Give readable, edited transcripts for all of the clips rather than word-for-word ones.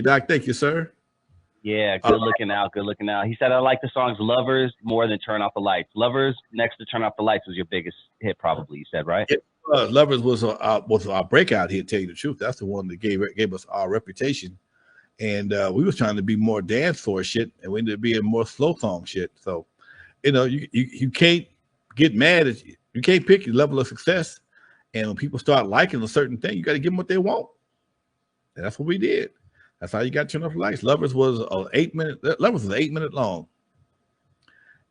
Doc. Thank you, sir. Yeah, good looking out, good looking out. He said, I like the songs Lovers more than Turn Off the Lights. Lovers next to Turn Off the Lights was your biggest hit, probably, you said, right? Lovers was our breakout hit, tell you the truth. That's the one that gave us our reputation. And we was trying to be more dance floor shit, and we ended up being more slow song shit. So, you can't get mad at you can't pick your level of success. And when people start liking a certain thing, you got to give them what they want. And that's what we did. That's how you got to Turn Off the Lights. Lovers was an 8 minute. Lovers was 8 minute long,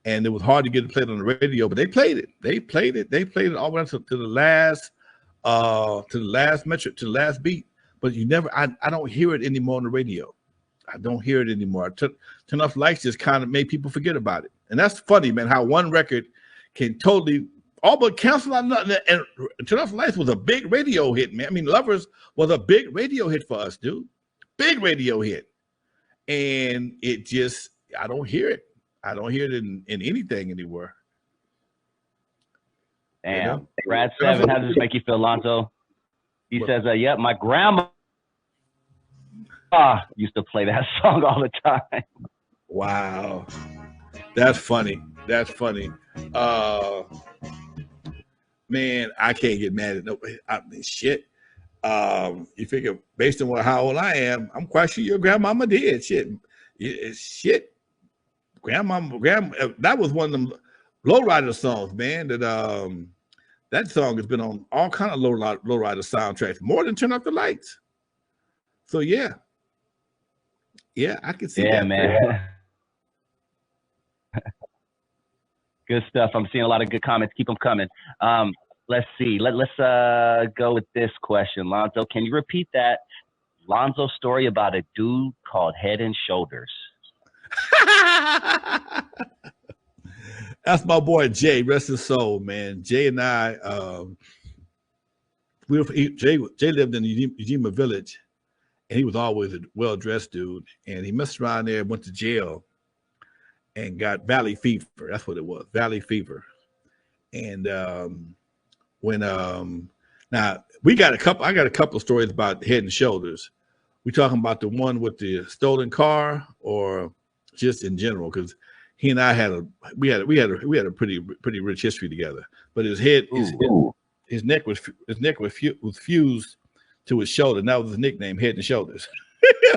and it was hard to get it played on the radio. But they played it. They played it. They played it all the way to the last metric, to the last beat. But you never. I don't hear it anymore on the radio. I don't hear it anymore. Turn Off the Lights just kind of made people forget about it. And that's funny, man. How one record can totally all but cancel out nothing. And Turn Off the Lights was a big radio hit, man. I mean, Lovers was a big radio hit for us, dude. Big radio hit. And it just, I don't hear it. I don't hear it in anything anywhere. Damn. Brad 7, how does this make you feel, Lonzo? He says, yep, my grandma used to play that song all the time. Wow. That's funny. That's funny. Man, I can't get mad at nobody. I mean, shit. You figure based on how old I am, I'm quite sure your grandmama did. Shit. Grandma, that was one of them lowrider songs, man. That song has been on all kind of lowrider soundtracks, more than Turn Off the Lights. So yeah, I can see that. Yeah, man. Good stuff. I'm seeing a lot of good comments. Keep them coming. Let's see. Let's go with this question, Lonzo. Can you repeat that Lonzo story about a dude called Head and Shoulders? That's my boy Jay. Rest his soul, man. Jay and I, Jay lived in the Ujima village, and he was always a well-dressed dude. And he messed around there, went to jail, and got valley fever. That's what it was, valley fever. And now I got a couple of stories about Head and Shoulders. We talking about the one with the stolen car, or just in general? Because he and I had a pretty rich history together. But his head, his neck was fused to his shoulder. And that was his nickname, Head and Shoulders.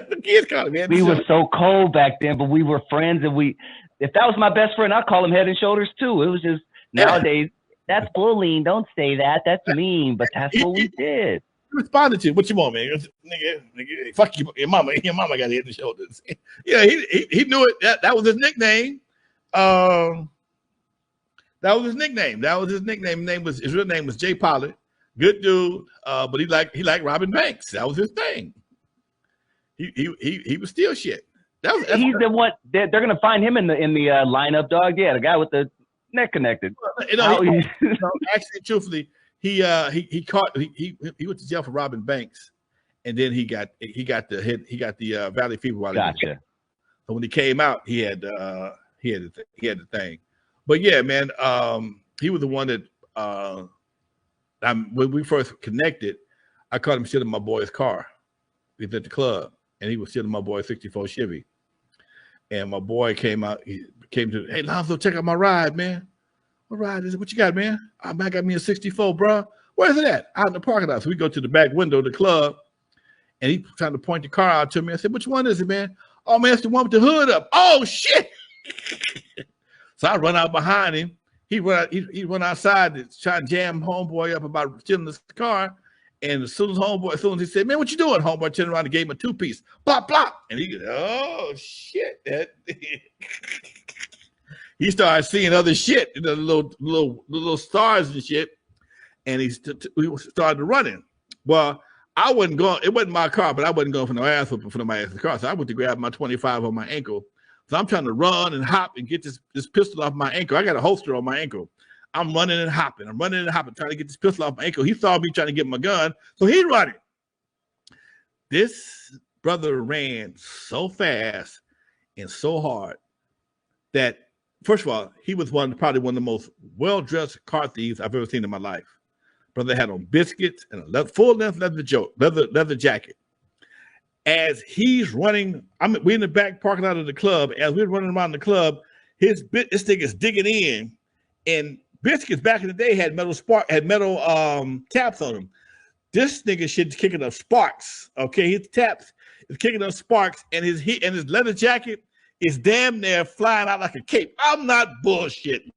The kids called him Head and Shoulders. We were so cold back then, but we were friends, and if that was my best friend, I'd call him Head and Shoulders too. It was just nowadays, that's bullying. Don't say that. That's mean. But that's what we did. He responded to, what you want, man? Nigga, fuck you, your mama. Your mama got Head and Shoulders. Yeah, he knew it. That was his nickname. That was his nickname. His real name was Jay Pollard. Good dude. But he liked robbing banks. That was his thing. He was steal shit. He's the one. They're gonna find him in the lineup, dog. Yeah, the guy with the neck connected. Actually, truthfully, he went to jail for robbing banks, and then he got the valley fever while he was in jail. So when he came out, he had the thing. But yeah, man, he was the one that when we first connected, I caught him stealing my boy's car. He was at the club, and he was stealing my boy's '64 Chevy. And my boy came out. He came to, hey, Lonzo, check out my ride, man. What ride is it? What you got, man? I got me a '64, bro. Where's it at? Out in the parking lot. So we go to the back window of the club, and he trying to point the car out to me. I said, which one is it, man? Oh, man, it's the one with the hood up. Oh, shit. So I run out behind him. He run outside to try and jam homeboy up about stealing this car. And as soon as he said, man, what you doing? Homeboy turned around and gave him a 2-piece. Plop, plop. And he goes, oh, shit. He started seeing other shit, the little stars and shit. And he started running. Well, I wasn't going, it wasn't my car, but I wasn't going for no ass whooping for nobody else's car. So I went to grab my 25 on my ankle. So I'm trying to run and hop and get this pistol off my ankle. I got a holster on my ankle. I'm running and hopping, trying to get this pistol off my ankle. He saw me trying to get my gun, so he running. This brother ran so fast and so hard that, first of all, he was probably one of the most well-dressed car thieves I've ever seen in my life. Brother had on biscuits and a full-length leather jacket. As he's running, we're in the back parking lot of the club. As we're running around the club, this thing is digging in, and Biscuits back in the day had metal taps on them. This nigga shit's kicking up sparks. Okay, his taps is kicking up sparks, and his leather jacket is damn near flying out like a cape. I'm not bullshitting.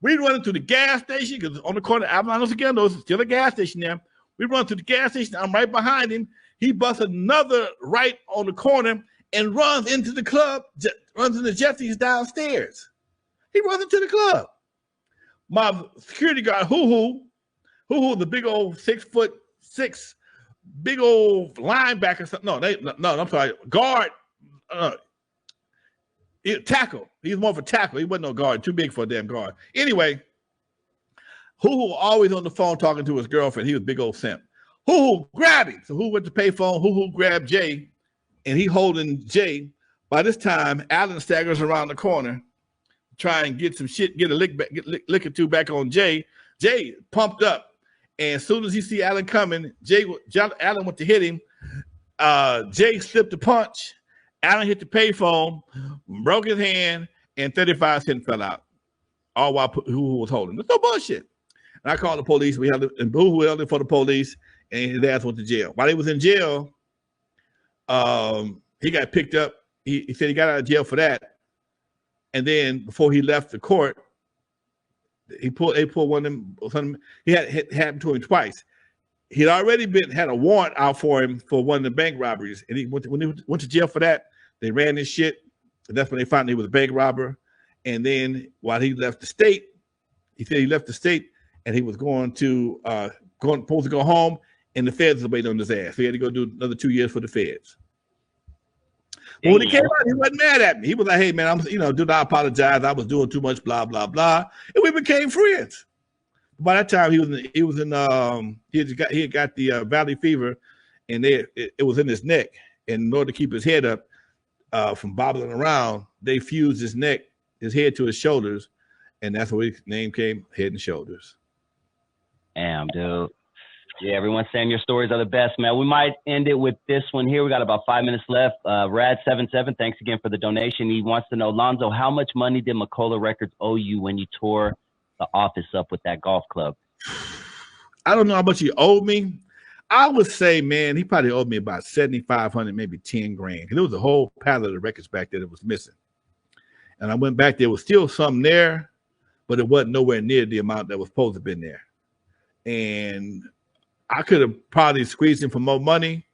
We running to the gas station because on the corner, Avalanche again, there's still a gas station there. We run to the gas station. I'm right behind him. He busts another right on the corner and runs into the club, runs into Jesse's downstairs. He runs into the club. My security guard, Hoo, the big old 6'6", big old linebacker. No, I'm sorry, guard. Tackle. He's more of a tackle. He wasn't no guard. Too big for a damn guard. Anyway, Hoo always on the phone talking to his girlfriend. He was big old simp. Hoo grabbed him. So Hoo went to pay phone. Hoo grabbed Jay, and he holding Jay. By this time, Alan staggers around the corner, try and get some shit, get a lick or two back on Jay. Jay pumped up, and as soon as he see Alan coming, Alan went to hit him. Jay slipped a punch. Alan hit the payphone, broke his hand, and 35 cents fell out. All while Hoo was holding. There's no bullshit. And I called the police. We held it, and Hoo held it for the police, and his ass went to jail. While he was in jail, he got picked up. He said he got out of jail for that. And then before he left the court, they pulled one of them. He had happened to him twice. He'd already had a warrant out for him for one of the bank robberies, and when he went to jail for that, they ran his shit. And that's when they found he was a bank robber. And then while he left the state, he said he left the state and he was supposed to go home, and the feds was waiting on his ass. So he had to go do another 2 years for the feds. But when he came out, he wasn't mad at me. He was like, "Hey man, dude, I apologize. I was doing too much, blah blah blah," and we became friends. By that time, he had got the valley fever, and it was in his neck. And in order to keep his head up from bobbling around, they fused his head to his shoulders, and that's where his name came, Head and Shoulders. Damn, dude. Yeah, everyone's saying your stories are the best, man. We might end it with this one here. We got about 5 minutes left. Rad77, thanks again for the donation. He wants to know, Lonzo, how much money did Macola Records owe you when you tore the office up with that golf club? I don't know how much he owed me. I would say, man, he probably owed me about $7,500, maybe 10 grand. There was a whole pallet of records back there that was missing. And I went back, there was still some there, but it wasn't nowhere near the amount that was supposed to have been there. And I could have probably squeezed him for more money,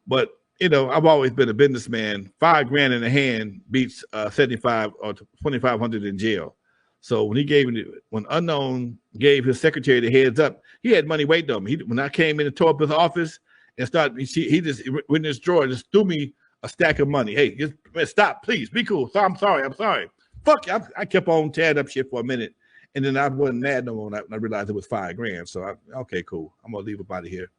but I've always been a businessman. 5 grand in the hand beats 75 or 2,500 in jail. So when Unknown gave his secretary the heads up, he had money waiting on me. When I came in and tore up his office and started, he just went in his drawer and just threw me a stack of money. Hey, just stop, please, be cool. So I'm sorry. Fuck you. I kept on tearing up shit for a minute, and then I wasn't mad no more when I realized it was 5 grand. So okay, cool. I'm gonna leave about it here.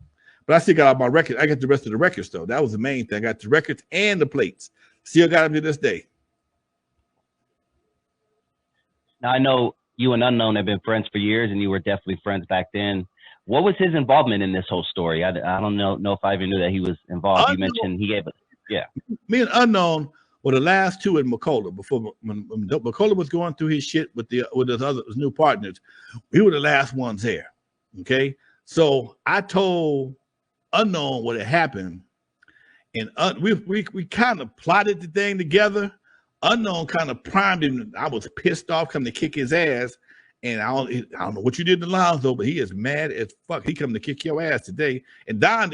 But I still got all my records. I got the rest of the records though. That was the main thing. I got the records and the plates. Still got them to this day. Now, I know you and Unknown have been friends for years, and you were definitely friends back then. What was his involvement in this whole story? I don't know if I even knew that he was involved. You mentioned he gave it. Yeah. Me and Unknown were the last two in Macola before when Macola was going through his shit with his new partners. We were the last ones there. Okay. So I told Unknown what had happened, and we kind of plotted the thing together. Unknown kind of primed him. I was pissed off coming to kick his ass, and I don't know what you did to Lonzo, but he is mad as fuck. He coming to kick your ass today. And Don,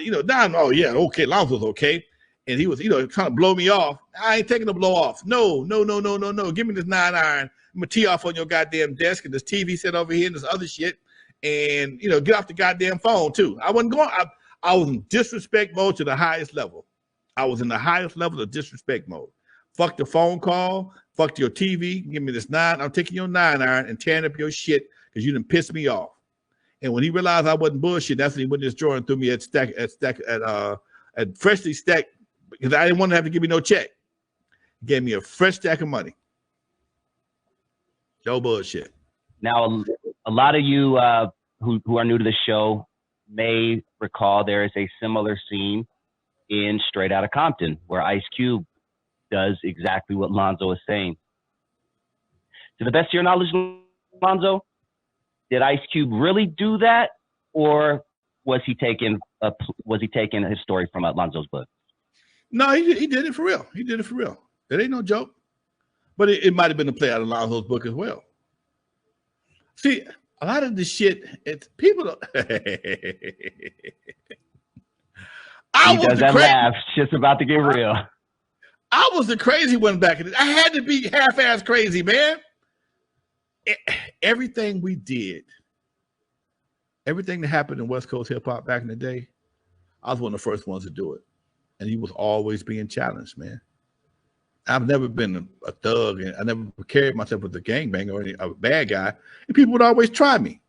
oh yeah, okay, Lonzo's okay. And he was, trying to blow me off. I ain't taking the blow off. No. Give me this 9-iron. I'm gonna tee off on your goddamn desk and this TV set over here and this other shit. And get off the goddamn phone too. I wasn't going. I was in disrespect mode to the highest level. I was in the highest level of disrespect mode. Fuck the phone call. Fuck your TV. Give me this 9. I'm taking your 9-iron and tearing up your shit because you done pissed me off. And when he realized I wasn't bullshit, that's when he went in his drawer and threw me at freshly stacked, because I didn't want to have to give me no check. He gave me a fresh stack of money. No bullshit. Now, a lot of you who are new to the show may recall there is a similar scene in Straight Outta Compton, where Ice Cube does exactly what Lonzo is saying. To the best of your knowledge, Lonzo, did Ice Cube really do that, or was he taking his story from Lonzo's book? No, he did it for real. He did it for real. It ain't no joke. But it might have been a play out of Lonzo's book as well. See, a lot of this shit, it's people don't. He does that laugh. Shit's about to get real. I was the crazy one back in the day. I had to be half-ass crazy, man. Everything we did, everything that happened in West Coast hip hop back in the day, I was one of the first ones to do it. And he was always being challenged, man. I've never been a thug, and I never carried myself as a gangbanger or a bad guy. And people would always try me.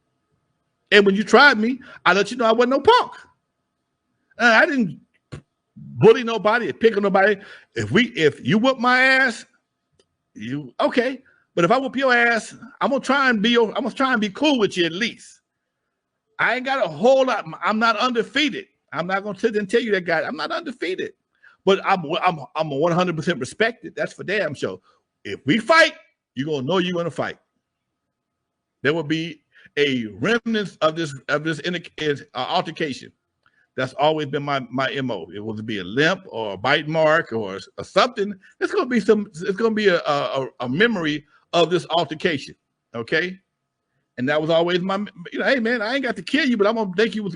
And when you tried me, I let you know I wasn't no punk. I didn't bully nobody, pick on nobody. If you whoop my ass, you okay. But if I whoop your ass, I'm gonna try and be cool with you at least. I ain't got a whole lot. I'm not undefeated. I'm not gonna sit and tell you that, guy. I'm not undefeated. But I'm 100% respected. That's for damn sure. If we fight, you're gonna know you're gonna fight. There will be a remnant of this altercation. That's always been my MO. It will be a limp or a bite mark or something. It's gonna be a memory of this altercation. Okay, and that was always my. Hey man, I ain't got to kill you, but I'm gonna make you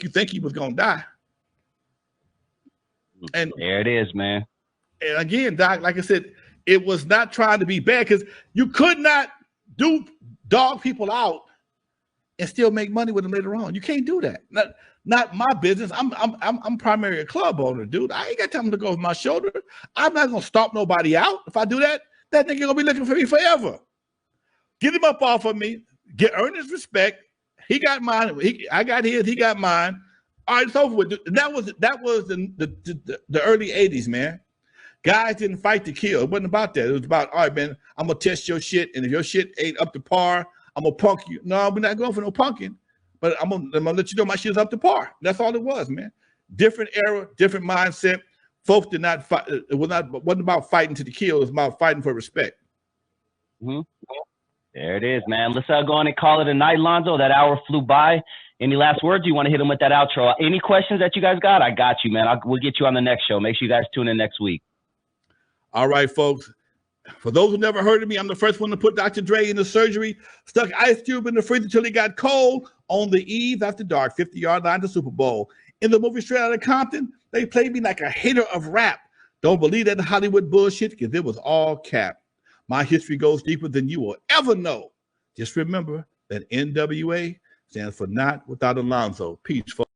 think you was gonna die. And there it is, man. And again, Doc, like I said, it was not trying to be bad because you could not dog people out and still make money with them later on. You can't do that. Not my business. I'm primarily a club owner, dude. I ain't got time to go over my shoulder. I'm not gonna stomp nobody out. If I do that, that nigga gonna be looking for me forever. Get him up off of me. Earn his respect. He got mine. I got his. He got mine. All right, it's over with. That was the early 80s, man. Guys didn't fight to kill. It wasn't about that. It was about, all right, man, I'm going to test your shit, and if your shit ain't up to par, I'm going to punk you. No, we're not going for no punking, but I'm gonna let you know my shit's up to par. That's all it was, man. Different era, different mindset. Folks did not fight. It wasn't about fighting to the kill. It was about fighting for respect. Mm-hmm. There it is, man. Let's go on and call it a night, Lonzo. That hour flew by. Any last words? You want to hit them with that outro? Any questions that you guys got? I got you, man. We'll get you on the next show. Make sure you guys tune in next week. All right, folks. For those who never heard of me, I'm the first one to put Dr. Dre in the surgery, stuck Ice Cube in the freezer until he got cold on the eve after dark, 50-yard line to Super Bowl. In the movie Straight Outta Compton, they played me like a hater of rap. Don't believe that Hollywood bullshit because it was all cap. My history goes deeper than you will ever know. Just remember that N.W.A. stands for not without Lonzo. Peace, folks.